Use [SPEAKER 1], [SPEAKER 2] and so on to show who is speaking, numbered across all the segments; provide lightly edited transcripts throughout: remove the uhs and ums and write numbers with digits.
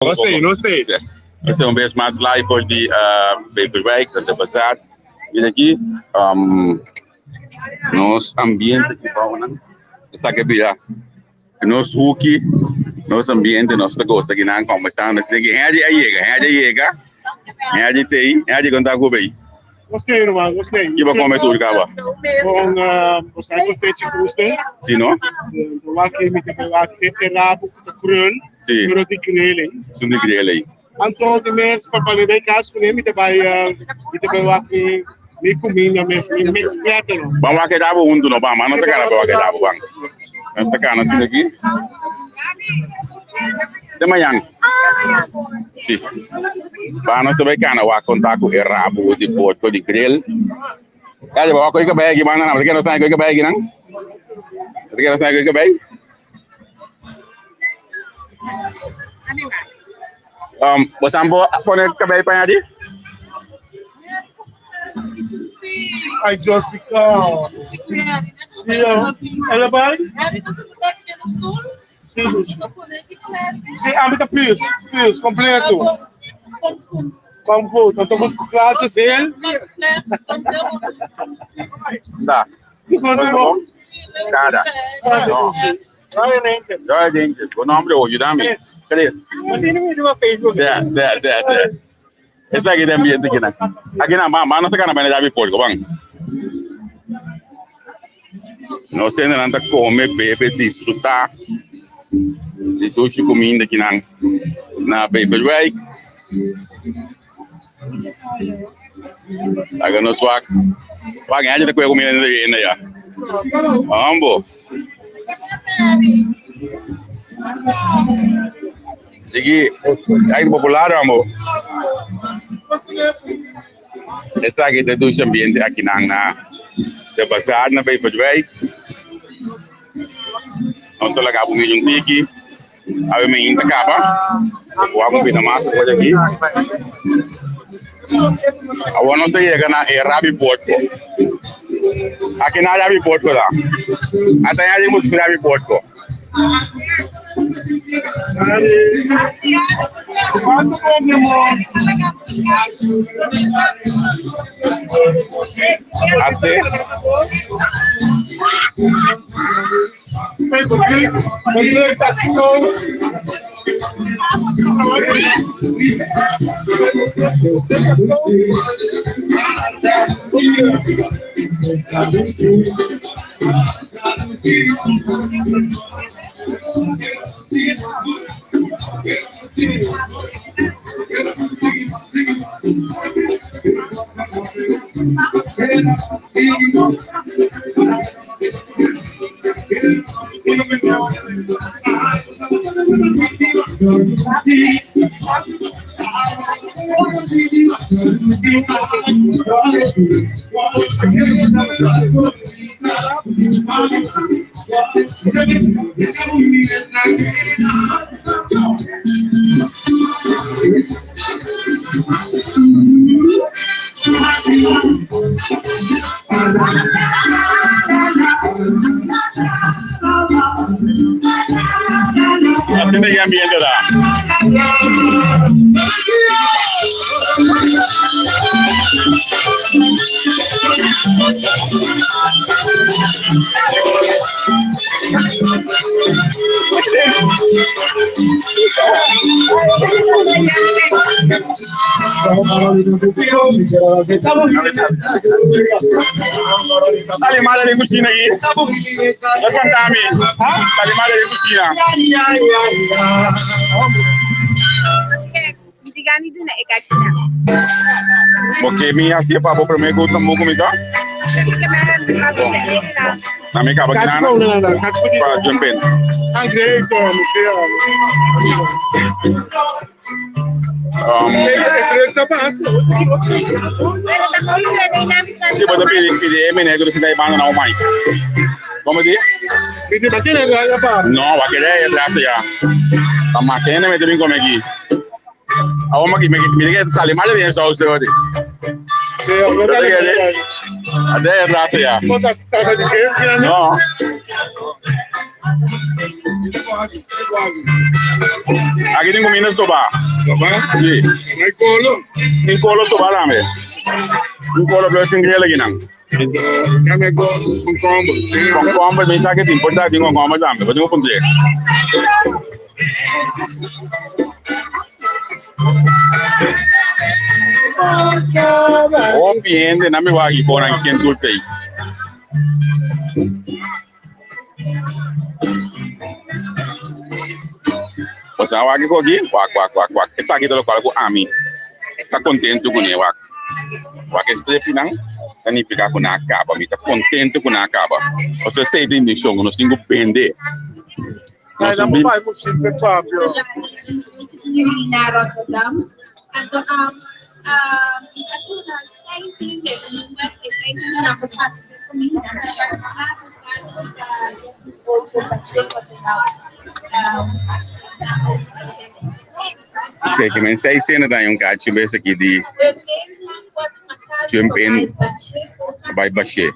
[SPEAKER 1] Gostei.
[SPEAKER 2] Este é vez mais live voor die Beverwijk, de Bazaar. E aqui, nos ambiente que vamos, essa que vira, nos huki, nos ambiente, nos negócio que não começamos, nós temos que é contar com bem.
[SPEAKER 1] Gostei, irmão, gostei.
[SPEAKER 2] Que vai comer tudo, cara?
[SPEAKER 1] Com, você gostei de gostei?
[SPEAKER 2] Sim, não?
[SPEAKER 1] Eu aqui me tem lá que tem lá o crânio, pero de grelha.
[SPEAKER 2] Sim, de grelha.
[SPEAKER 1] Então, de mês para fazer bem caso com ele, me tem lá que me comida mesmo, me explica não.
[SPEAKER 2] Vamos aqui dar um do não, vamos, não se cara para aqui dar bang. Não se cara assim aqui. De manhã. Sim. Vamos também cara o contato com o rabo de porco de grill. Cara, bawa kau ikan bayi gimana? Nanti kita rasanya kau ikan bayi gimana? Nanti kita rasanya kau ikan bayi. Bosambo apa nih kebayi apa aja?
[SPEAKER 1] I just because. Ela vai? Sim, ambita piso, completo. Como foi? Então, estamos claros de ele.
[SPEAKER 2] Tá.
[SPEAKER 1] Que coisa boa.
[SPEAKER 2] Cara. Joia gente. O nome hoje, dá me. Cris. Certo. Esse aqui tem ambiente aqui, né? Aqui na mama, não se cana bem já vi porco, bang. Nós ainda não tá comer, beber, desfrutar de tudo que comida aqui na Beverwijk. Agora nós vai ganhar de coisa comida ainda já. Vamos. Aqui, aí popular, amor. Essa aqui é do ambiente aqui na Bazaar na Beverwijk. Nós estamos lá com o milhão aqui. Aí eu me acaba. Vamos ver na massa por aqui. Agora não sei na rabi porco. Aqui na rabi porco lá. Até aí muito rabi porco. Até assim tem ambiente lá. Talimada de cucina aqui. É fantástico. Talimada de cucina. Porque minha assim para o primeiro que eu comi tá? Na minha capa aqui na para jumping. Se você pedir negro que daí banda não mais. Como diz?
[SPEAKER 1] Pedir máquina agora para.
[SPEAKER 2] Não, aquele é atrás já. A máquina me tem como aqui. A uma que me diga tá ali mais bem só o seu ali. Até atrás já.
[SPEAKER 1] Quanto está de gente?
[SPEAKER 2] Não. Aqui tem comida soba. Sim. Tem colo soba lá, mesmo. Um colo plus tem grelha aqui, não.
[SPEAKER 1] Kami ko combo.
[SPEAKER 2] Combo, bem tá que tem importado tem combo também. Vou ter um ponto. Oh, piende, não me vai aqui por aqui quem tu tem. Você vai aqui com aqui, quack. Essa aqui do local com a mim. Tá contente com ele, quack. Quack estrepe não. Tá nem ficar com a capa, me tá contente com a capa. Você sei de missão, nós temos que pender.
[SPEAKER 1] Nós não vai muito simples, Fábio.
[SPEAKER 2] Ok, que mensagem cena da um cacho bem aqui de champion vai baixar.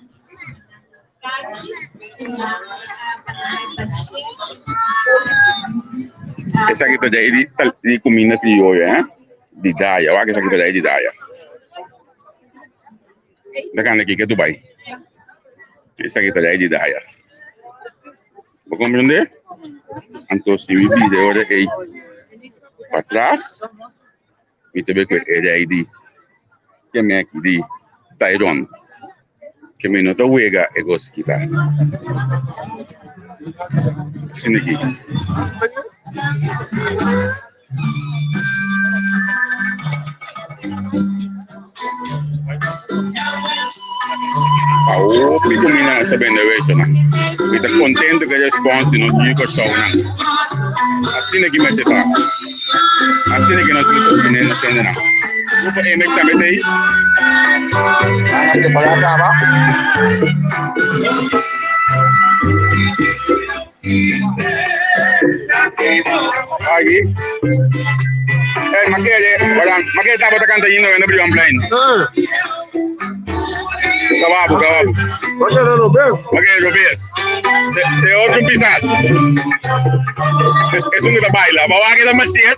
[SPEAKER 2] Essa aqui tá de comida criolla, de daia, olha essa aqui tá de daia. Da carne aqui que tu vai. Essa aqui tá de daia. Vou compreender? Então se o vídeo agora é para trás, e também que é aí de que é aqui de Taiwan. Que me nota uega é gosto que tá. Assim aqui. Oh, pico mina nasa benderation na. Kita contento ka response di nos yung Kòrsou na. Assim na gimete ta. Assim na gimete sa sinin na sinin na. Lupa emek tabi tayo. Ano pala ka ba? Lagi. Makanya tapo ta kanta yino na bri online. Cavabo.
[SPEAKER 1] Makanya Robes.
[SPEAKER 2] De outro pisas. Es un baila. Bawa kita masjid.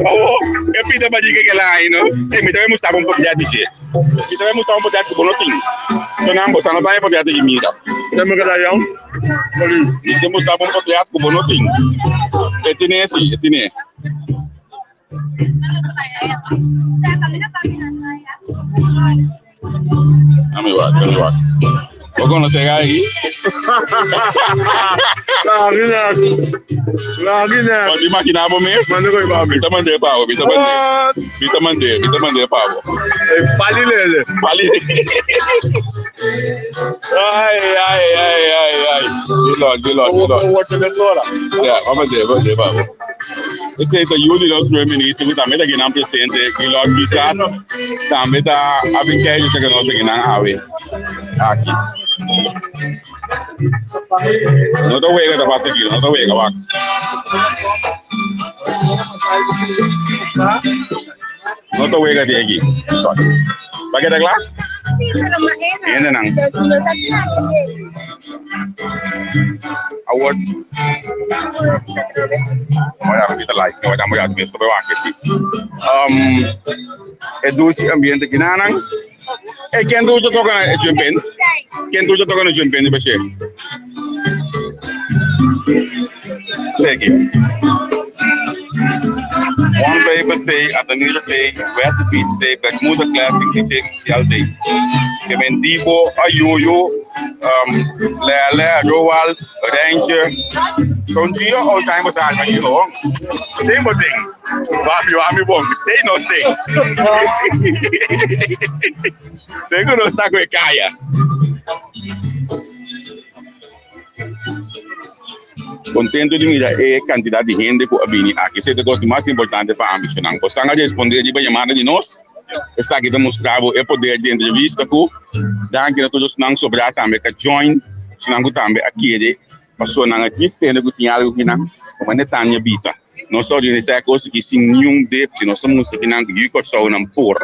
[SPEAKER 2] Oh, eu pida ba diga que lá, no. Me deve mostrar um pouco de dizer. Me deve mostrar um pouco de bonoting. So nambo sana tayo pouco de mira.
[SPEAKER 1] Tama ka dayo?
[SPEAKER 2] Me deve mostrar um pouco de bonoting. Etine. Kami wag. Huwag ko na siya aí.
[SPEAKER 1] Lagi na.
[SPEAKER 2] Pag di makinabo mesmo,
[SPEAKER 1] Mano ko iba.
[SPEAKER 2] bita mande pavo. Bita mande pavo.
[SPEAKER 1] Pali lele.
[SPEAKER 2] Ai. Dilot.
[SPEAKER 1] What's the lora?
[SPEAKER 2] Yeah, vamos ver pavo. Esse é o Yuli, nosso primeiro-ministro, que também está aqui na presidente, que logo quizás também está a brincar de chegar aqui na ave. Aqui. Não estou vendo essa parte aqui, não estou vendo, vai. Não estou vendo aqui. Vai querer lá? Ainda não. Award. Olha, kita like, kita mau lihat besok berapa sih. Edusi ambiente aqui não. Quem tu já toca na jumpen? Quem tu já toca na jumpen de você? Segue. One paper stay, Atanila stay, West Beach stay, Bermuda Classic stay, que mendigo, ayoyo, lele, roal, ranger, son dia all time was on my long. Same thing. Wami bom, stay no stay. Tengo no está com caia. Contento de mirar a quantidade de gente que vem aqui. Esse é o negócio mais importante para a ambição. Você vai responder a chamada de nós. Essa aqui demonstrava o poder de entrevista. Daqui a todos nós sobrar também que join. Se não também aqui passou na assistência que tinha algo que não. Como é Tânia Bisa. Nós só dizemos essa coisa que sem nenhum dep, se nós somos que não que Kòrsou não por.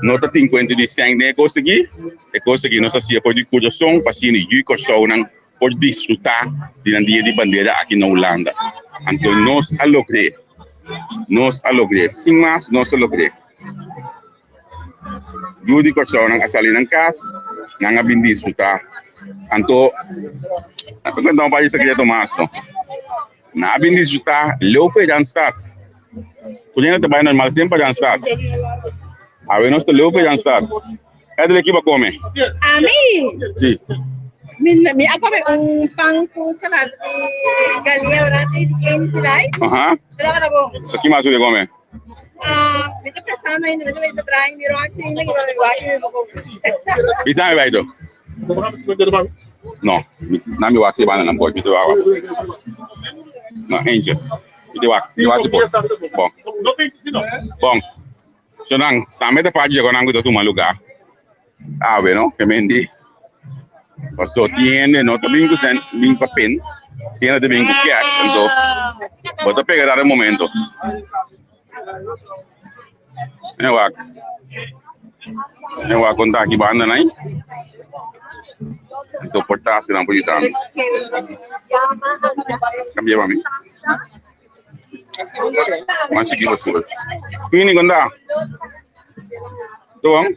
[SPEAKER 2] Nota 50 de sangue é coisa que nós fazia por de coração para se nem Kòrsou não por desfrutar de un día de bandera aquí en Holanda. Entonces, nos a logré. Sin más, nos a logré. Yo de Kòrsou nang asali ng kas, nang abin disfrutar. Entonces, não vai segredo mais, não. Na abin disfrutar, leu foi dan start. Podia não trabalhar normal sempre dan start. A ver, nós leu foi dan start. É dele que vai comer.
[SPEAKER 3] A mim?
[SPEAKER 2] Sim.
[SPEAKER 3] Me acabei pão com salada de galinha orate de quem tirai.
[SPEAKER 2] Aham.
[SPEAKER 3] Será bom?
[SPEAKER 2] Aqui mais o que comer?
[SPEAKER 3] Me tô pensando ainda, mas eu tô trazendo meu rote ainda que vai.
[SPEAKER 2] Bisa vai do? Não, não me vai ser banana pode, me vai. Não, angel. Me vai pode. Bom. Bom. So nang, também da parte agora nang tu malugar. Ah, bueno, que mendi. Pasó tiene no también que sen link papel, tiene también que cash, entonces voy a pegar el momento. Me voy a contar aquí banda ahí. Entonces portas que dan por allá. Cambia para mí. Más chiquito sube. Ini conta. Tuh.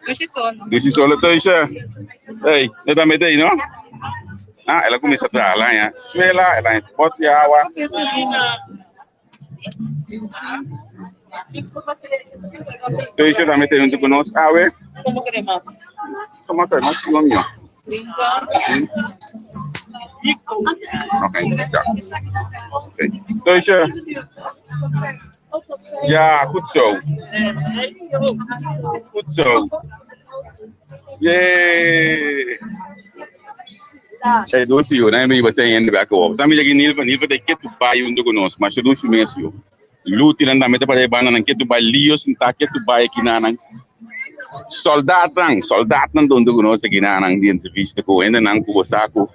[SPEAKER 2] Dois solo tuh isa. Hey, não tá metendo aí, não? Ah, ela começa a trabalhar, né? Suela, ela pode de água. Tuh isa tá metendo junto conosco. Ah, ué?
[SPEAKER 4] Como cremas?
[SPEAKER 2] Toma cremas, igual minha.
[SPEAKER 4] 30.
[SPEAKER 2] Ok, já. Ok. Tuh isa. Ja, goed zo. Goed zo. Yay! Hey, doce eu, né? Me você ainda vai com. Sabe que nível de que tu vai indo conosco, mas doce mesmo. Luti nanda meta para bana nan que tu vai lios não que tu vai aqui na nan. Soldado nan dondo conosco aqui na nan de entrevista com ainda nan com saco.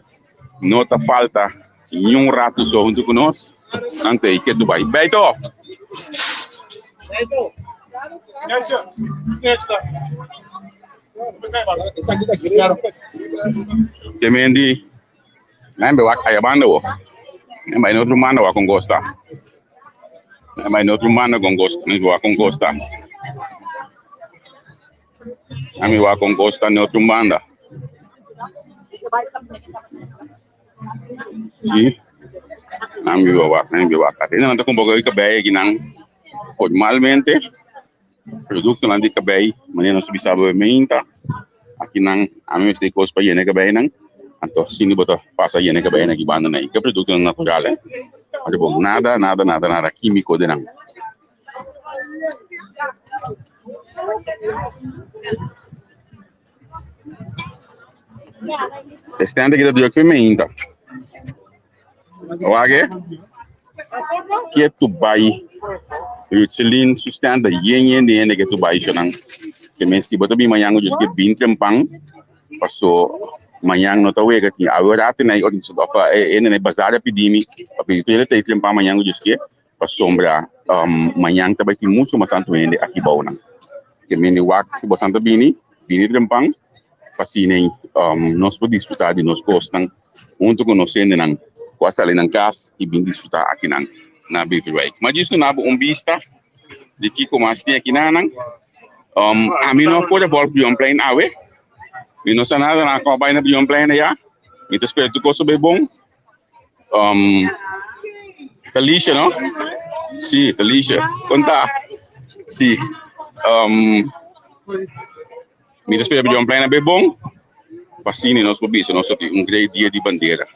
[SPEAKER 2] Nota falta um rato só junto conosco. Ante que tu vai. Beito. Que mendi, lembra o que é banda o, lembra no outro mano o com gosta, lembra no outro mano com gosta, não o com gosta, lembra o com gosta no outro banda, sim, lembra o que, ainda não estou com pouco de cabelo aqui não, formalmente. Produto lang di kabay, mani nang subisabo minta. Aqui nang amin stay cost pa yene kabay nang. Anto sini boto pasa yene kabay na gibana na ika produto ng natural. Ano bong nada kimiko din nang. Estende kita diok fe minta. Wage? Que tu bai Rutselin sustenta yen que tu vai nang que me si boto bi manhã o que bin tempang passou manhã no tawe que tinha agora até na ordem so fa na Bazaar pedimi porque ele tem tempang manhã o que passou sombra manhã também tem muito mais santo ainda aqui bauna que me ni wak si bosanta bini tempang fascinem nós podemos desfrutar de nós gostam junto com nós ainda nang quase ali nang casa e bin desfrutar aqui nang na Bazaar. Mas isso não é vista de que como assim aqui na nang a mim não pode voltar para o plane awe. Eu não sei nada na coba na o plane já. Me espero tu coisa bem bom. Delícia, não? Sim, delícia. Conta. Sim. Me espero para o plane bem bom. Fascina nós por isso, nós grande dia de bandeira.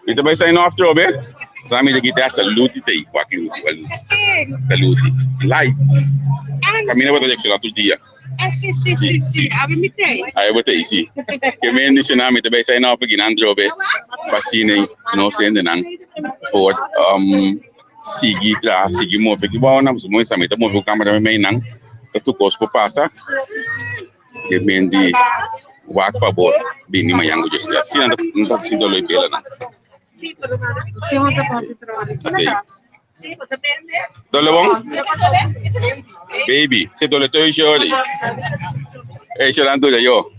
[SPEAKER 2] Me também sai no after obe. Sabe que kita hasta luti tei, quack luti. Live. Caminha para o outro dia.
[SPEAKER 4] Sì, avete
[SPEAKER 2] Botei, sì. Che me dice na mi deve sai no perché non trobe. Fascina no sende nan. Por sigi mo perché buona, mo sa mi tamo con camera me nan. Tu cospo passa. Che me di wak pa bor bini mayango just. Sì, non si do lo bella na. Okay. Dole bong? Baby, se dole to yo. Eh, se lan to yo.